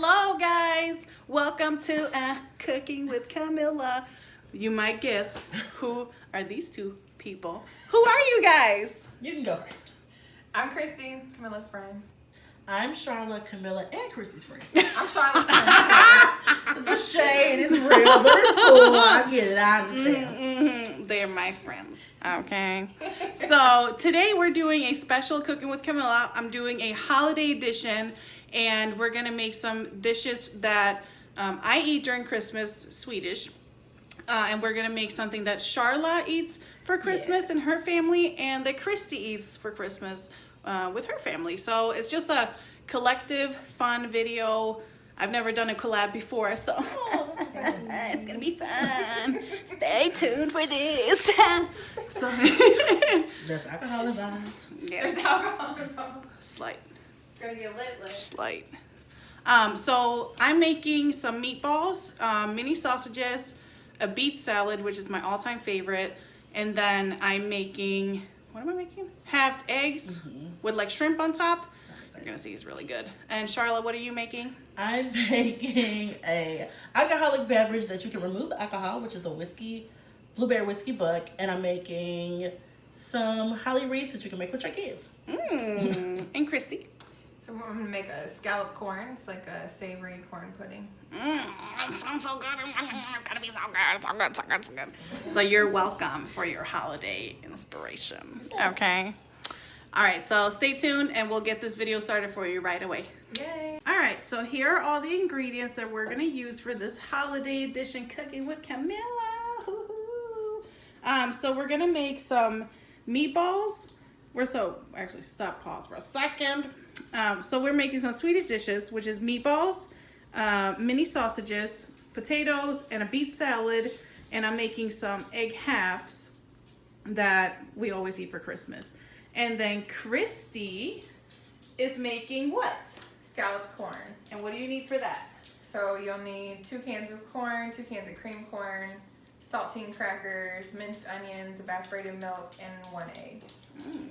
Hello guys, welcome to Cooking with Camilla. You might guess, who are these two people? Who are you guys? You can go first. I'm Christy, Camilla's friend. I'm Charlotte, Camilla, and Christy's friend. I'm Charlotte's friend. The shade is real, but it's cool. I get it. I understand. They're my friends, okay? So today we're doing a special Cooking with Camilla. I'm doing a holiday edition, and we're gonna make some dishes that I eat during Christmas, Swedish. And we're gonna make something that Charla eats for Christmas and her family, and that Christy eats for Christmas with her family. So it's just a collective fun video. I've never done a collab before, so it's gonna be fun. Stay tuned for this. So There's alcohol involved. yes, There's alcohol involved. slight. It's gonna get lit. Slight. So I'm making some meatballs, mini sausages, a beet salad, which is my all-time favorite, and then I'm making, what am I making? Halved eggs with like shrimp on top. You're gonna see it's really good. And Charlotte, what are you making? I'm making a alcoholic beverage that you can remove the alcohol, which is a whiskey, blueberry whiskey buck, and I'm making some holly wreaths that you can make with your kids. And Christy? So I'm gonna make a scallop corn. It's like a savory corn pudding. That sounds so good. It's gonna be so good, so good, so good, so good. So you're welcome for your holiday inspiration, okay? All right, so stay tuned and we'll get this video started for you right away. Yay! All right, so here are all the ingredients that we're gonna use for this holiday edition Cooking with Camilla. So we're gonna make some meatballs. Actually stop, pause for a second. So we're making some Swedish dishes, which is meatballs, mini sausages, potatoes, and a beet salad. And I'm making some egg halves that we always eat for Christmas. And then Christy is making what? Scalloped corn. And what do you need for that? So you'll need 2 cans of corn, 2 cans of cream corn, saltine crackers, minced onions, evaporated milk, and 1 egg.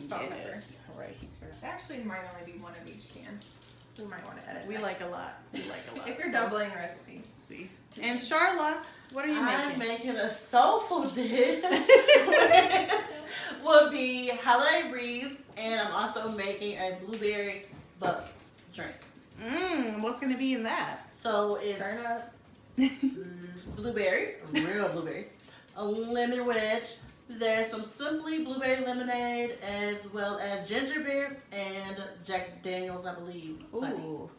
Salt and pepper. Right here. Actually, it might only be 1 of each can. We might want to edit We that. like a lot. We like a lot. If you're doubling the recipe. See. And Charla, what are you I'm making? making a soulful dish, which would be holiday wreaths, and I'm also making a blueberry buck drink. What's gonna be in that? So it's Turn up. blueberries, real blueberries, a lemon wedge. There's some Simply blueberry lemonade, as well as ginger beer and Jack Daniels, I believe. honey. Ooh.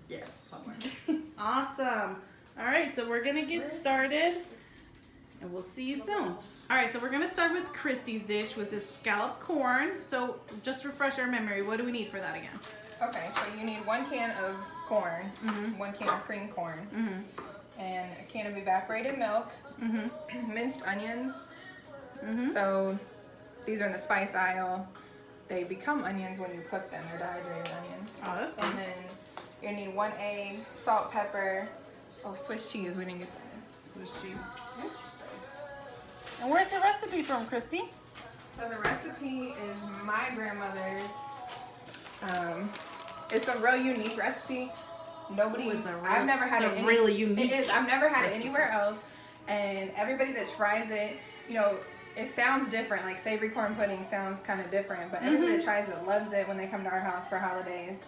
Yes, somewhere. Awesome. All right, so we're gonna get started, and we'll see you soon. All right, so we're gonna start with Christy's dish, which is scalloped corn. So just refresh our memory. What do we need for that again? Okay, so you need 1 can of corn, 1 can of cream corn, and a can of evaporated milk, minced onions. So these are in the spice aisle. They become onions when you cook them. They're dehydrated onions. Oh, that's good. And then you need 1 egg, salt, pepper. Oh, Swiss cheese. We didn't get that. Swiss cheese. Interesting. And where's the recipe from, Christy? So the recipe is my grandmother's. It's a real unique recipe. I've never had it. Really unique. It is. I've never had it anywhere else, and everybody that tries it, you know, it sounds different. Like savory corn pudding sounds kind of different, but everybody that tries it loves it when they come to our house for holidays.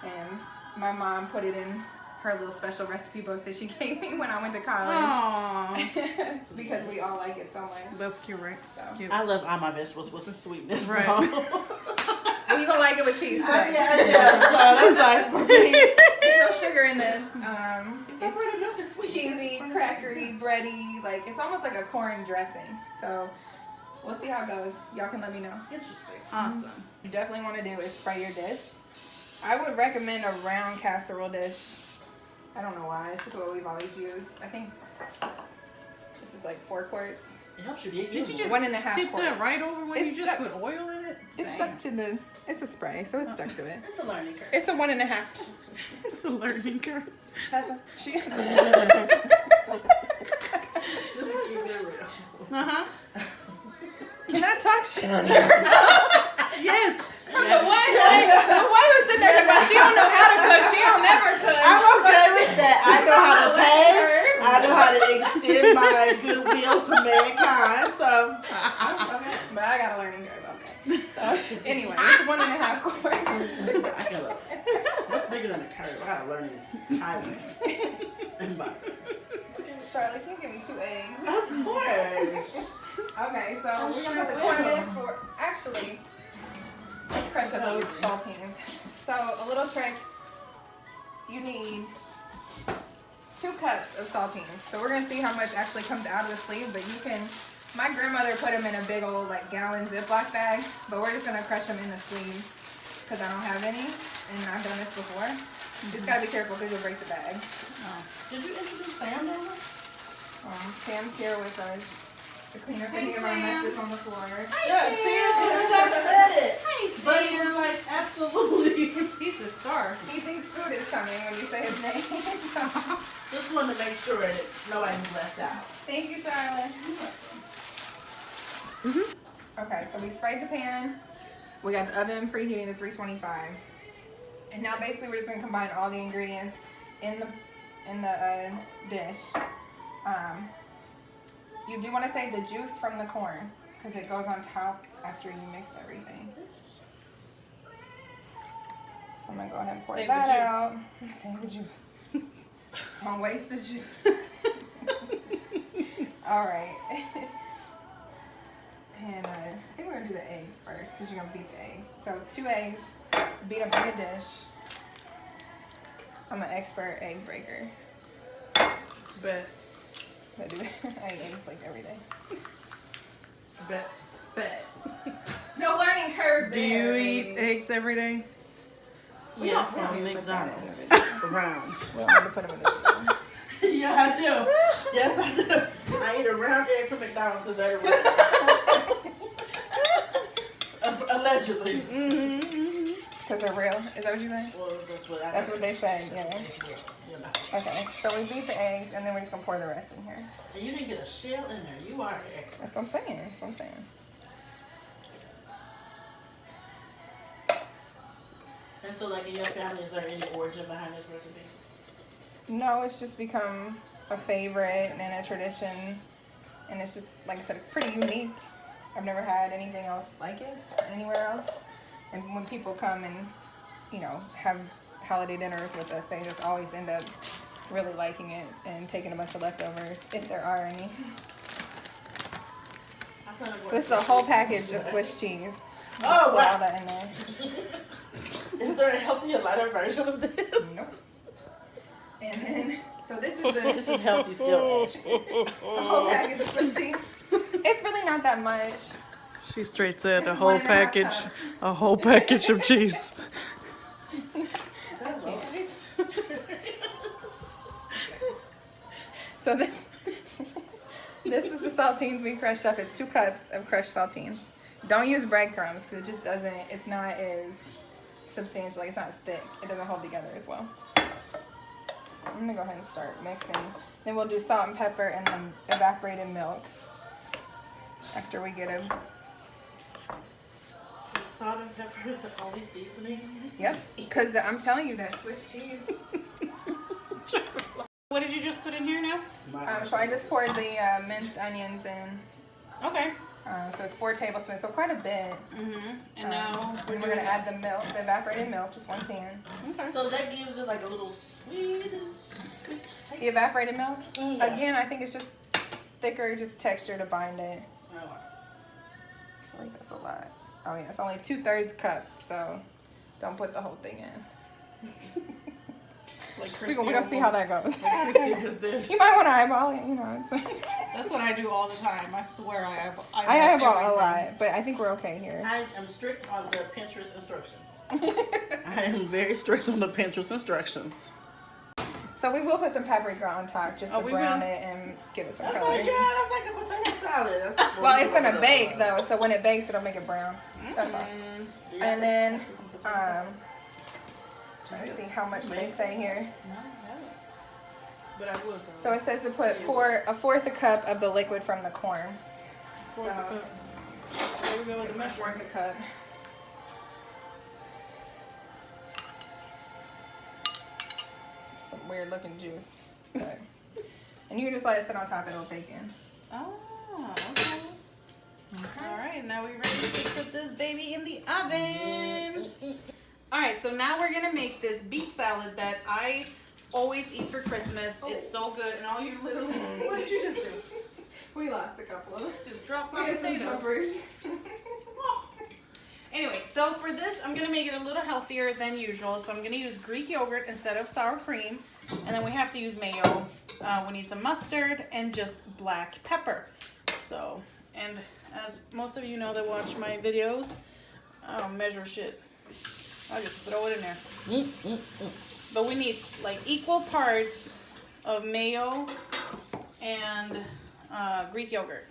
And my mom put it in her little special recipe book that she gave me when I went to college. Aww. Because we all like it so much. That's cute, right? So. Cute. I love all my vegetables with sweetness. Right. Well, you gonna like it with cheese today. Yeah, so that's like for me. There's no sugar in this. Evaporated milk is sweet. Cheesy, crackery, bready, like it's almost like a corn dressing. So we'll see how it goes. Y'all can let me know. Interesting. Awesome. You definitely want to do is spray your dish. I would recommend a round casserole dish. I don't know why. It's just what we've always used. I think this is like 4 quarts. It helps you get Did you just 1.5 tip quarts. that right over when It's you just stuck- put oil in it? It's Dang. stuck to the. It's a spray, so it's stuck to it. It's a learning curve. It's a 1.5. It's a learning curve. She Just to keep it real. Uh-huh. Can I talk shit on her? Yes. The one who's sitting there talking about she don't know how to cook, she don't never cook. I curve. I had a learning highway. Charlotte, can you give me 2 eggs? Of course. Okay, so we're gonna put the corn in for. Actually, let's crush up these saltines. So a little trick: you need 2 cups of saltines. So we're gonna see how much actually comes out of the sleeve, but you can. My grandmother put them in a big old like gallon Ziploc bag, but we're just gonna crush them in the sleeve because I don't have any, and I've done this before. Just gotta be careful because you'll break the bag. Oh. Did you introduce Sam over? Sam's here with us to clean up any of our messes on the floor. Yeah, see, as soon as I said it. Buddy was like, absolutely. He's a star. He thinks food is coming when you say his name. Just wanted to make sure that nobody's left out. Thank you, Charlotte. Okay, so we sprayed the pan. We got the oven preheating to 325. And now basically we're just gonna combine all the ingredients in the dish. You do want to save the juice from the corn because it goes on top after you mix everything. So I'm gonna go ahead and pour Save that the juice. out. Save the juice. Don't waste the juice. All right. And I think we're gonna do the eggs first because you're gonna beat the eggs. So 2 eggs, beat up in the dish. I'm an expert egg breaker. Bet. I do. I eat eggs like every day. Bet. But no learning curve Do there. you eat eggs every day? Yeah, we don't from need to put that in McDonald's. the Round. We don't need to put them in the video. Yeah, I do. Yes, I do. I eat a round egg from McDonald's because they're round. Allegedly. Because they're real. Is that what you said? Well, That's what they said, yeah. You know. Okay, so we beat the eggs and then we're just going to pour the rest in here. And you didn't get a shell in there. You are an expert. That's what I'm saying. That's what I'm saying. And so, like, in your family, is there any origin behind this recipe? No, it's just become a favorite and a tradition. And it's just, like I said, pretty unique. I've never had anything else like it anywhere else. And when people come and, you know, have holiday dinners with us, they just always end up really liking it and taking a bunch of leftovers, if there are any. So this is a whole package of Swiss cheese. Oh, Put all wow. that in there. Is there a healthier, lighter version of this? Nope. And then, so this is the This is healthy still, Ashley. whole package of Swiss cheese. It's really not that much. She straight said It's a whole 1.5 package, cups. a whole package of cheese. So this is the saltines we crushed up. It's 2 cups of crushed saltines. Don't use breadcrumbs because it just doesn't, it's not as substantial, like it's not as thick. It doesn't hold together as well. So I'm gonna go ahead and start mixing. Then we'll do salt and pepper and then evaporated milk after we get them. Salt and pepper, the only seasoning. Yep, because I'm telling you that Swiss cheese. What did you just put in here now? So I just poured the minced onions in. Okay. So it's 4 tablespoons, so quite a bit. And now We're gonna add the milk, the evaporated milk, just 1 can. Okay. So that gives it like a little sweet taste. The evaporated milk. Yeah. Again, I think it's just thicker, just texture to bind it. Oh, wow. I feel like that's a lot. Oh yeah, it's only 2/3 cup, so don't put the whole thing in. Like We're gonna see how that goes. Christy just did. You might want to eyeball it, you know. That's what I do all the time. I swear I eyeball. I eyeball a everything. lot, but I think we're okay here. I am strict on the Pinterest instructions. I am very strict on the Pinterest instructions. So we will put some paprika on top just to we brown will. it and give it some I'm color. like, yeah, that's like a potato salad. That's Well, it's gonna bake though, so when it bakes, it'll make it brown. That's all. Yeah. And then, trying to see how much they say here. But I would. So it says to put 1/4 a cup of the liquid from the corn. So There we go with the a 1/4 a cup. Some weird looking juice, but and you can just let it sit on top. It'll bake in. Oh, okay. All right, now we're ready to put this baby in the oven. All right, so now we're gonna make this beet salad that I always eat for Christmas. Oh. It's so good, and all you little What did you just do? We lost a couple of just drop We my had some potatoes. jumpers. Anyway, so for this, I'm gonna make it a little healthier than usual. So I'm gonna use Greek yogurt instead of sour cream, and then we have to use mayo. We need some mustard and just black pepper. So, and as most of you know that watch my videos, I don't measure shit. I just throw it in there. But we need like equal parts of mayo and Greek yogurt.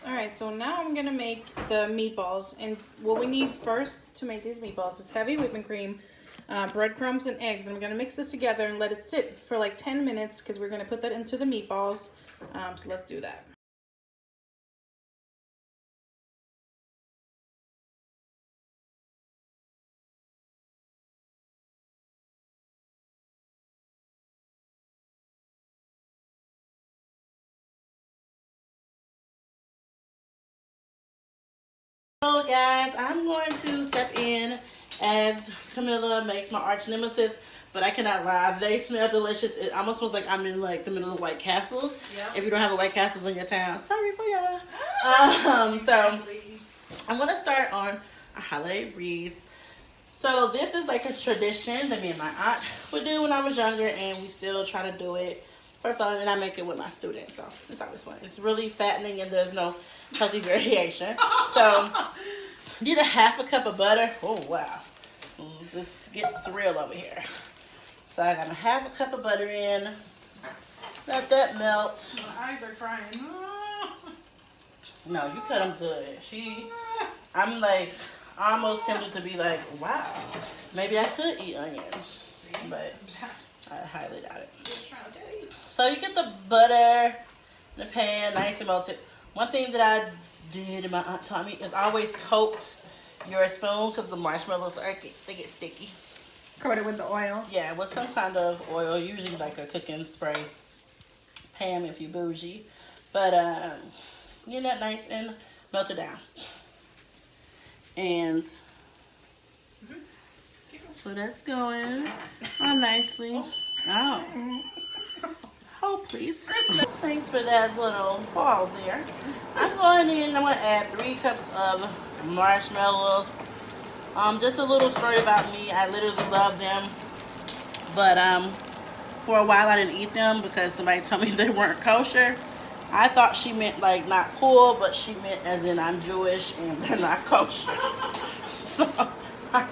Alright, so now I'm gonna make the meatballs, and what we need first to make these meatballs is heavy whipping cream, breadcrumbs, and eggs. And I'm gonna mix this together and let it sit for like 10 minutes because we're gonna put that into the meatballs. So let's do that. So guys, I'm going to step in as Camilla makes my arch nemesis, but I cannot lie, they smell delicious. It almost smells like I'm in like the middle of White Castles. Yep. If you don't have a White Castles in your town, sorry for ya. So I'm gonna start on a holiday wreath. So this is like a tradition that me and my aunt would do when I was younger, and we still try to do it for fun, and I make it with my students, so it's always fun. It's really fattening and there's no healthy variation. So need a half a cup of butter. Oh wow, this gets real over here. So I got a half a cup of butter in. Let that melt. My eyes are crying. No, you cut them good. I'm like almost tempted to be like, wow, maybe I could eat onions, but I highly doubt it. So you get the butter in the pan, nice and melted. One thing that I did, and my aunt taught me, is always coat your spoon because the marshmallows they get sticky. Coat it with the oil. Yeah, with some kind of oil, usually like a cooking spray. Pam if you bougie, but get that nice and melted down. And so that's going on nicely. Oh. Oh, please. Thanks for that little pause there. I'm going in, I'm going to add 3 cups of marshmallows. Just a little story about me. I literally love them. But for a while I didn't eat them because somebody told me they weren't kosher. I thought she meant like not cool, but she meant as in I'm Jewish and they're not kosher. So, but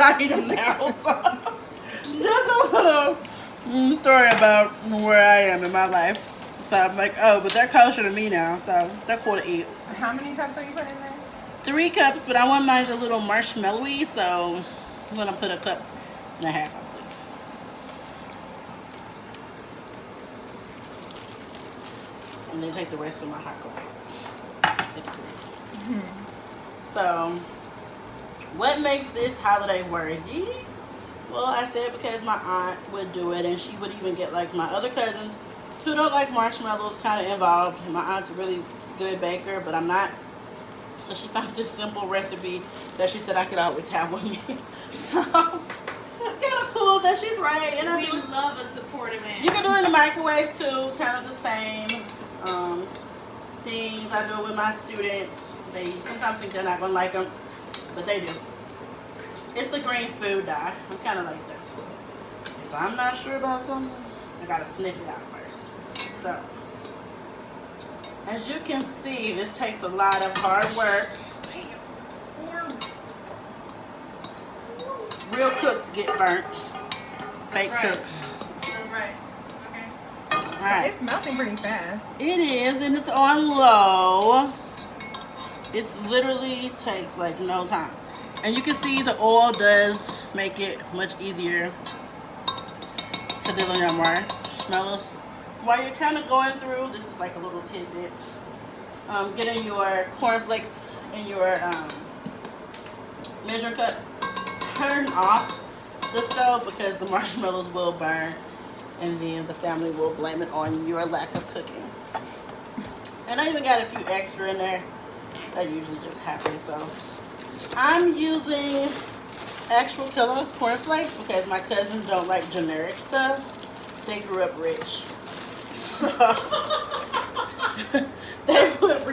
I eat them now. So, just a little story about where I am in my life. So I'm like, oh, but they're kosher to me now, so they're cool to eat. How many cups are you putting in there? 3 cups, but I want mine a little marshmallowy, so I'm gonna put a cup and a half, I believe. And then take the rest of my hot cocoa. So, what makes this holiday worthy? Well, I said because my aunt would do it, and she would even get like my other cousins who don't like marshmallows kind of involved. My aunt's a really good baker, but I'm not. So she found this simple recipe that she said I could always have with me. So it's kind of cool that she's right. And We love a supportive man. you can do it in the microwave too, kind of the same things. I do it with my students. They sometimes think they're not gonna like them, but they do. It's the green food dye. I'm kind of like that too. If I'm not sure about something, I gotta sniff it out first. So, as you can see, this takes a lot of hard work. Real cooks get burnt. Fake That's right. cooks. That's right. Okay. Alright. It's melting pretty fast. It is, and it's on low. It's literally takes like no time. And you can see the oil does make it much easier to do on your marshmallows. While you're kind of going through, this is like a little tidbit, getting your cornflakes in your measuring cup, turn off the stove because the marshmallows will burn and then the family will blame it on your lack of cooking. And I even got a few extra in there. That usually just happens. So I'm using actual Kellogg's cornflakes because my cousins don't like generic stuff. They grew up rich. So they would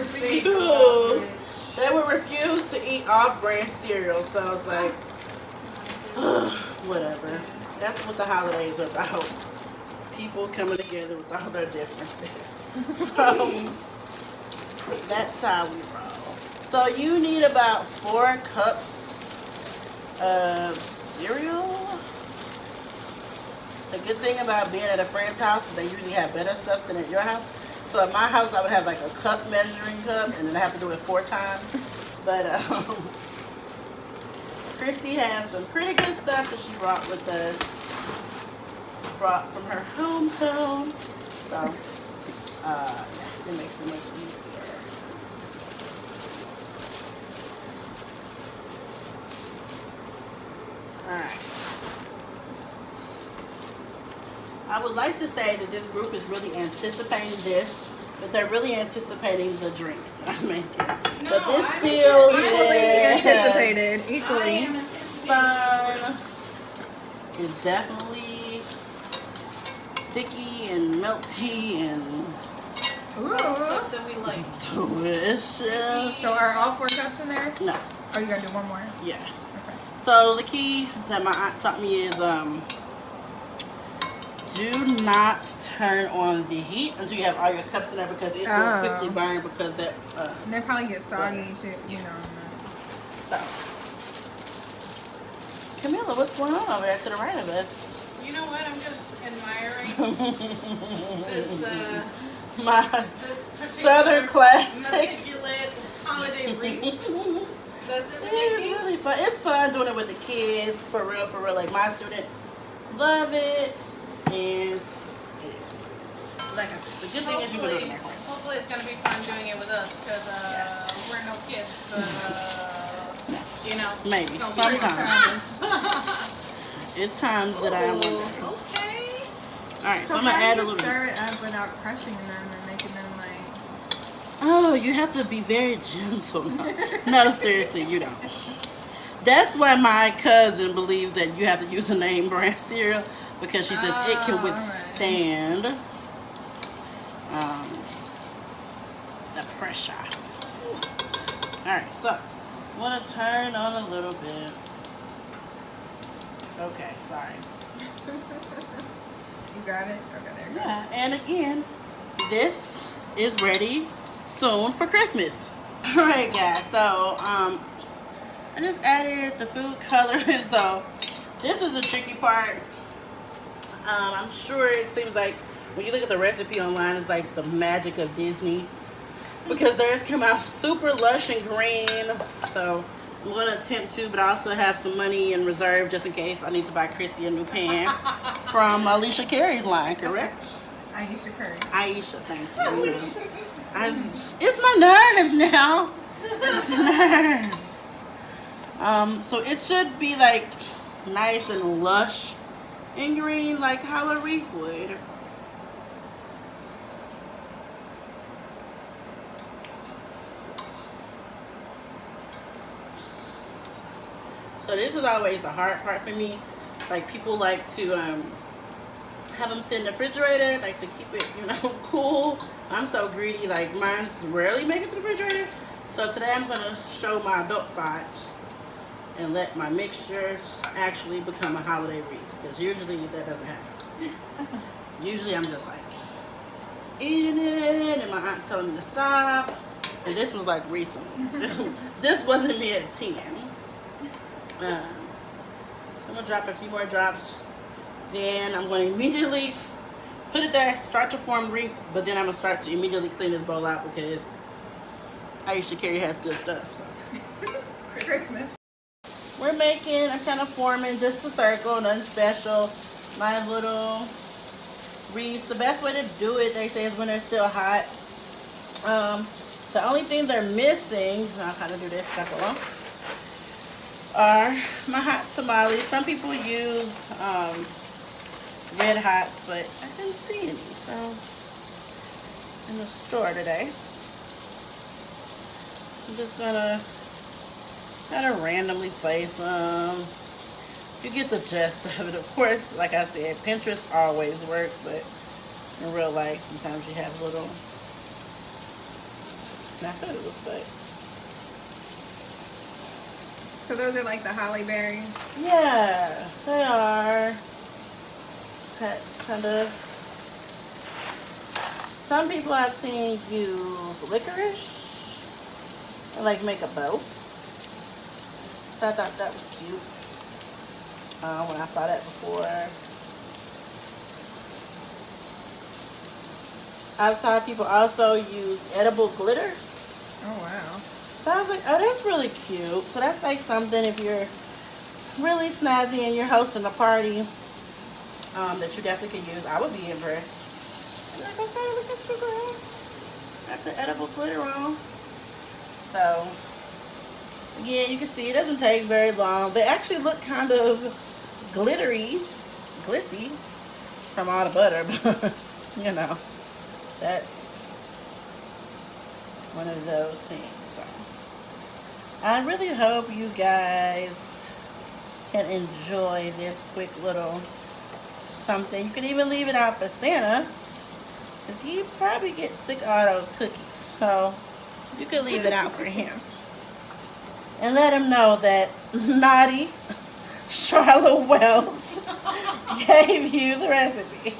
refuse to eat off-brand cereal. So I was like, whatever. That's what the holidays are about. People coming together with all their differences. So that's how we roll. So you need about 4 cups of cereal. The good thing about being at a friend's house is they usually have better stuff than at your house. So at my house, I would have like a cup measuring cup, and then I have to do it 4 times. But Christy has some pretty good stuff that she brought with us. Brought from her hometown. So it makes it much easier. Alright. I would like to say that this group is really anticipating this, but they're really anticipating the drink that I'm making. No, but this I'm still anticipated equally. fun. It's definitely sticky and melty and Ooh. Stuff that we like. delicious. So are all 4 cups in there? No, Are you gonna do one more? yeah. Okay. So the key that my aunt taught me is do not turn on the heat until you have all your cups in there because it will quickly burn because that And they probably get soggy too, you know. so. Camilla, what's going on over there to the right of us? You know what? I'm just admiring this My this particular Southern classic. meticulous holiday wreath. Does it It's really fun. It's fun doing it with the kids, for real, for real. Like my students love it, and like the good thing is you can do it in their home. Hopefully it's gonna be fun doing it with us because we're no kids, but you know, Maybe it's gonna be sometimes. It's times that I am wondering. okay. All right, so I'm how gonna do add a you little. stir it up without crushing them and making them like? Oh, you have to be very gentle. No, seriously, you don't. That's why my cousin believes that you have to use a name brand cereal because she says it can withstand the pressure. All right, so I'm gonna turn on a little bit. Okay, sorry. You got it? Okay, there you go. Yeah, and again, this is ready soon for Christmas. All right, guys. So I just added the food coloring. So this is the tricky part. I'm sure it seems like when you look at the recipe online, it's like the magic of Disney because theirs come out super lush and green. So I'm gonna attempt to, but I also have some money in reserve just in case I need to buy Christy a new pan from Alicia Carey's line. Correct? Aisha Curry. Aisha, thank you. It's my nerves now. It's nerves. So it should be like nice and lush and green like how a wreath would. So this is always the hard part for me. Like people like to have them sit in the refrigerator, like to keep it, you know, cool. I'm so greedy, like mine's rarely make it to the refrigerator. So today I'm gonna show my adult side and let my mixture actually become a holiday wreath. Because usually that doesn't happen. Usually I'm just like eating it and my aunt telling me to stop. And this was like recently. This wasn't me at 10. So I'm gonna drop a few more drops. Then I'm going to immediately put it there, start to form wreaths, but then I'm going to start to immediately clean this bowl out because Aisha Carey has good stuff. So. Christmas. making, I'm kind of forming just a circle, nothing special. My little wreaths. The best way to do it, they say, is when they're still hot. The only thing they're missing, I'll kind of do this stuff along, are my hot tamales. Some people use red hots, but I didn't see any, so in the store today. I'm just gonna kind of randomly place them. You get the gist of it. Of course, like I said, Pinterest always works, but in real life, sometimes you have little snafus, but So those are like the holly berries. yeah, they are. Kind of. Some people I've seen use licorice and like make a bow. So I thought that was cute when I saw that before. I saw people also use edible glitter. Oh wow. So I was like, oh, that's really cute. So that's like something if you're really snazzy and you're hosting a party that you definitely can use. I would be impressed. I'm like, okay, look at you, girl. Got the edible glitter on. So, yeah, you can see it doesn't take very long. They actually look kind of glittery, glitzy from all the butter, but you know, that's one of those things. So, I really hope you guys can enjoy this quick little something. You can even leave it out for Santa, because he probably gets sick of all those cookies. So you can leave it out for him. And let him know that naughty Charlotte Welch gave you the recipe.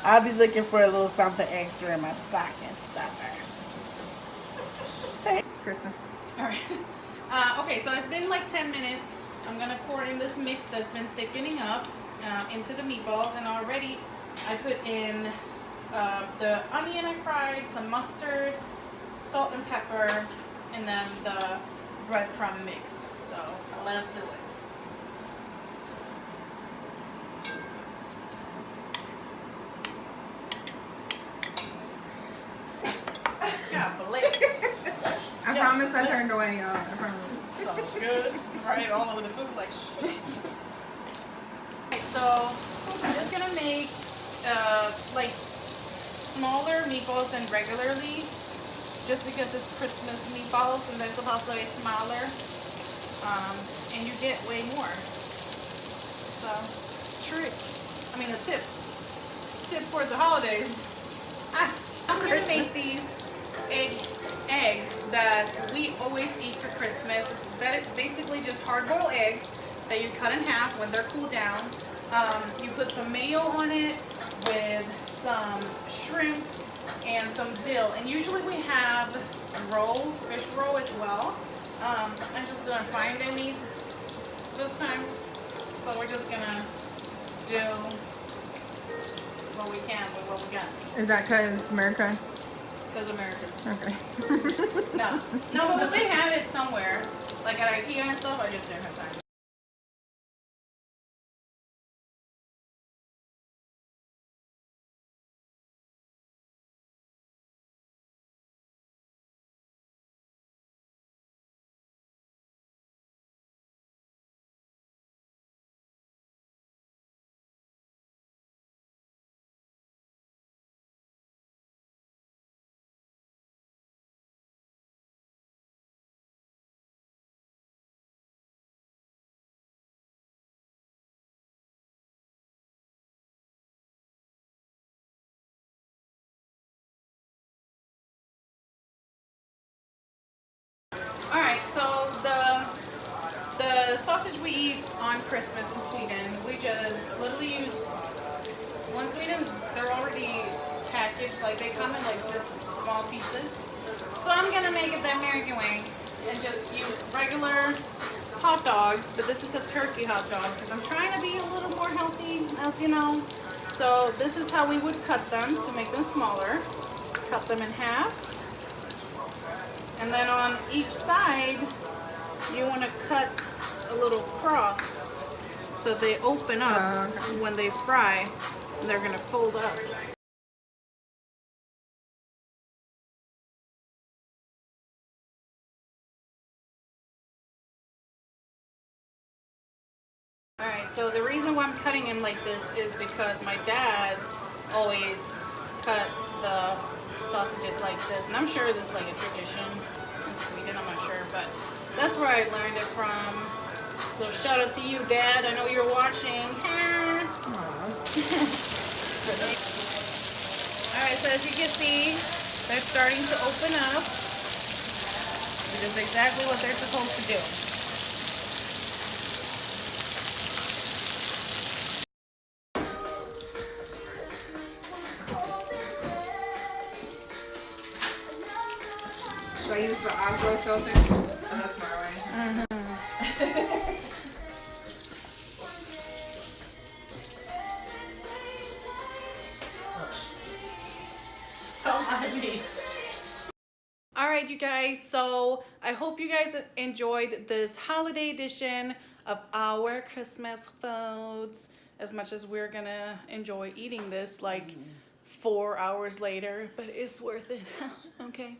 I'll be looking for a little something extra in my stocking stuffer. Christmas. All right. Okay, so it's been like 10 minutes. I'm going to pour in this mix that's been thickening up into the meatballs. And already I put in the onion I fried, some mustard, salt and pepper, and then the breadcrumb mix. So let's do it. God bless. I promise I turned away, y'all. I promise. So good. Right all over the food like shit. Okay, so I'm just gonna make like smaller meatballs than regularly, just because it's Christmas meatballs and they're supposed to be smaller, and you get way more. So a tip for the holidays. I'm gonna make these eggs that we always eat for Christmas. It's basically just hard-boiled eggs that you cut in half when they're cooled down. You put some mayo on it with some shrimp and some dill. And usually we have fish roll as well. I just didn't find any this time. So we're just gonna do what we can with what we got. Is that because America? Because America. Okay. No, but they have it somewhere. Like at IKEA and stuff, I just didn't have time. Alright, so the sausage we eat on Christmas in Sweden, we just literally use, in Sweden, they're already packaged, like they come in like this small pieces. So I'm gonna make it the American way and just use regular hot dogs, but this is a turkey hot dog because I'm trying to be a little more healthy, as you know. So this is how we would cut them to make them smaller. Cut them in half. And then on each side, you want to cut a little cross so they open up when they fry, and they're gonna fold up. Alright, so the reason why I'm cutting them like this is because my dad always cut the sausages like this. And I'm sure this is like a tradition in Sweden, I'm not sure, but that's where I learned it from. So shout out to you, Dad. I know you're watching. Alright, so as you can see, they're starting to open up. Which is exactly what they're supposed to do. Should I use the Oslo filter? Oh, that's my way. Alright, you guys, so I hope you guys enjoyed this holiday edition of our Christmas foods as much as we're gonna enjoy eating this like 4 hours later, but it's worth it. Okay.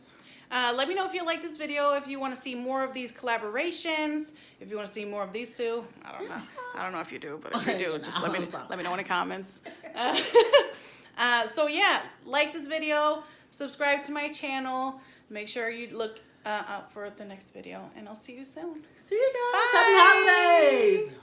Let me know if you like this video, if you want to see more of these collaborations, if you want to see more of these two. I don't know. I don't know if you do, but if you do, just let me know in the comments. So yeah, like this video, subscribe to my channel, make sure you look out for the next video, and I'll see you soon. See you guys. Bye. Happy holidays.